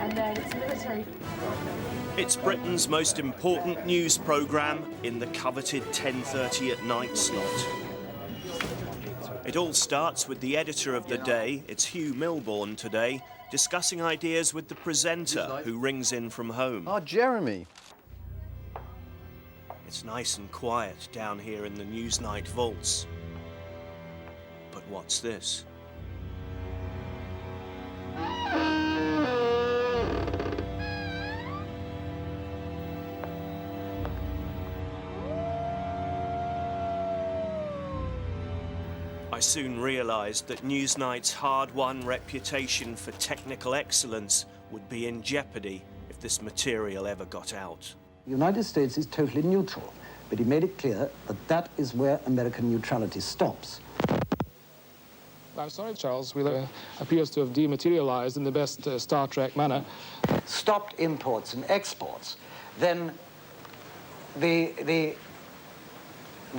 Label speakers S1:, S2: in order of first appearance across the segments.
S1: and then it's military.
S2: It's Britain's most important news programme in the coveted 10:30 at night slot. It all starts with the editor of the day, it's Hugh Milbourne today, discussing ideas with the presenter who rings in from home.
S3: Ah, Jeremy.
S2: It's nice and quiet down here in the Newsnight vaults. But what's this? I soon realised that Newsnight's hard-won reputation for technical excellence would be in jeopardy if this material ever got out.
S4: The United States is totally neutral, but he made it clear that that is where American neutrality stops.
S5: I'm sorry, Charles. Wheeler appears to have dematerialized in the best Star Trek manner.
S4: Stopped imports and exports, then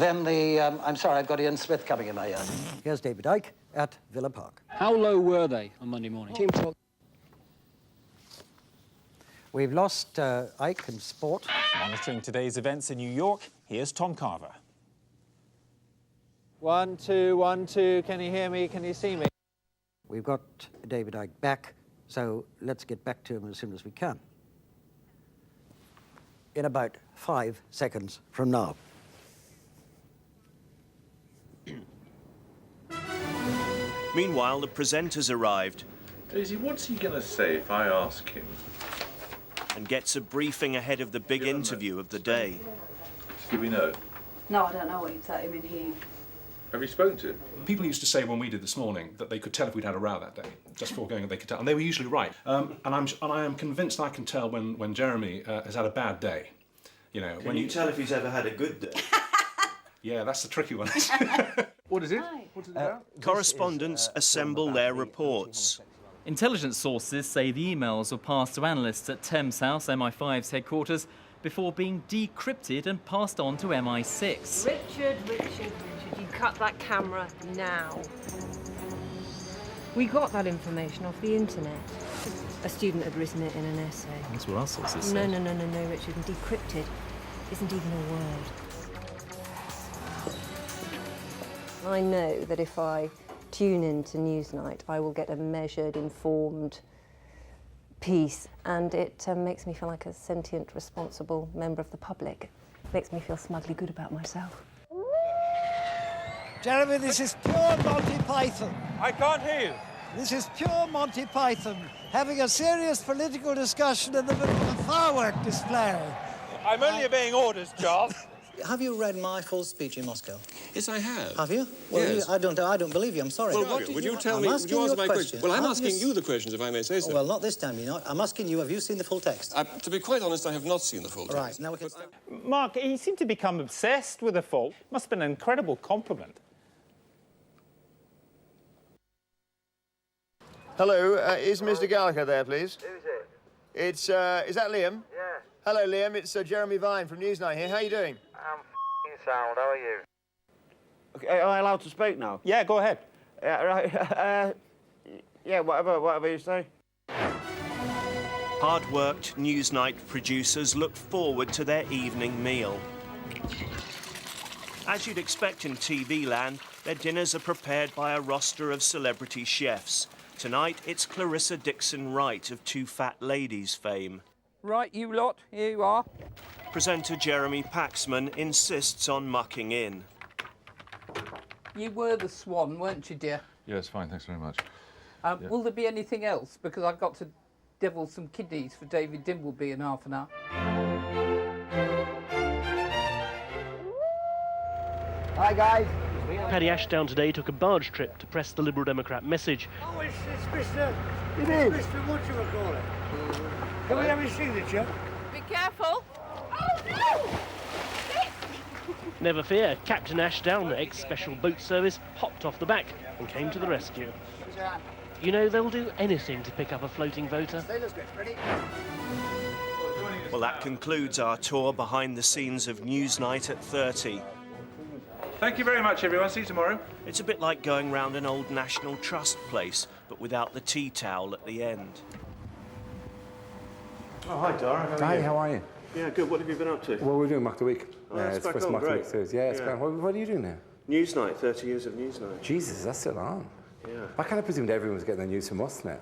S4: I'm sorry, I've got Ian Smith coming in my ear. Here's David Icke at Villa Park.
S6: How low were they on Monday morning?
S4: Team talk. We've lost Icke in sport.
S7: Monitoring today's events in New York, here's Tom Carver.
S8: 1, 2, 1, 2. Can you hear me? Can you see me?
S4: We've got David Icke back, so let's get back to him as soon as we can. In about 5 seconds from now.
S2: Meanwhile, the presenters arrived.
S9: Daisy, what's he going to say if I ask him?
S2: And gets a briefing ahead of the big interview of the day.
S9: Do we know?
S1: No, I don't know what he'd say. I mean, he...
S9: Have you spoken to him?
S10: People used to say when we did this morning that they could tell if we'd had a row that day. Just before going, they could tell, and they were usually right. And I am convinced I can tell when Jeremy has had a bad day. You know,
S2: Can you tell if he's ever had a good day?
S10: Yeah, that's the tricky one.
S5: What is it? What's it about?
S2: Correspondents assemble their reports.
S11: Intelligence sources say the emails were passed to analysts at Thames House, MI5's headquarters, before being decrypted and passed on to MI6.
S1: Richard, you cut that camera now.
S12: We got that information off the internet. A student had written it in an essay.
S11: That's what our sources say.
S12: No, Richard, and decrypted isn't even a word. I know that if I tune into Newsnight, I will get a measured, informed piece, and it makes me feel like a sentient, responsible member of the public. It makes me feel smugly good about myself.
S4: Jeremy, this is pure Monty Python.
S8: I can't hear you.
S4: This is pure Monty Python, having a serious political discussion in the middle of a firework display.
S8: I'm only obeying orders, Charles.
S4: Have you read my full speech in Moscow?
S13: Yes, I have.
S4: Have you? Well,
S13: yes.
S4: I don't believe you. I'm sorry.
S13: Well, would you tell me? Would you answer my question? Well, I'm asking you the questions, if I may say so.
S4: Oh, well, not this time, you know. I'm asking you, have you seen the full text?
S13: To be quite honest, I have not seen the full text.
S4: Right, now we can...
S8: Mark, he seemed to become obsessed with the fault. Must have been an incredible compliment.
S14: Hello, is Mr. Gallagher there, please?
S15: Who's it?
S14: It's, is that Liam?
S15: Yeah.
S14: Hello, Liam, it's Jeremy Vine from Newsnight here. How are you doing?
S15: I'm f***ing sound, how are you?
S14: Okay, am I allowed to speak now?
S8: Yeah, go ahead.
S14: Yeah, right, yeah, whatever you say.
S2: Hard-worked Newsnight producers look forward to their evening meal. As you'd expect in TV land, their dinners are prepared by a roster of celebrity chefs. Tonight, it's Clarissa Dixon Wright of Two Fat Ladies fame.
S8: Right, you lot, here you are.
S2: Presenter Jeremy Paxman insists on mucking in.
S16: You were the swan, weren't you, dear?
S9: Yes, fine, thanks very much.
S16: Will there be anything else? Because I've got to devil some kidneys for David Dimbleby in half an hour.
S4: Hi, guys.
S17: Paddy Ashdown today took a barge trip to press the Liberal Democrat message.
S15: Oh, it's Mr... It is? Mr. Whatchamacallit. Can we have his signature?
S1: Be careful. Oh, no!
S17: Never fear, Captain Ashdown, the ex-Special Boat Service, hopped off the back and came to the rescue. You know, they'll do anything to pick up a floating voter.
S2: Well, that concludes our tour behind the scenes of Newsnight at 30.
S9: Thank you very much, everyone. See you tomorrow.
S2: It's a bit like going round an old National Trust place, but without the tea towel at the end. Oh, hi, Dara.
S3: Hi, how are you?
S2: Yeah, good. What have you been up to?
S3: Well, we're doing Mock the Week.
S2: Oh, that's
S3: it's
S2: back
S3: first
S2: on,
S3: Mock the
S2: great.
S3: Week series. Yeah, it's great. What are you doing now?
S2: Newsnight, 30 years of Newsnight.
S3: Jesus, that's still on.
S2: Yeah.
S3: I kind of presumed everyone was getting their news from us now.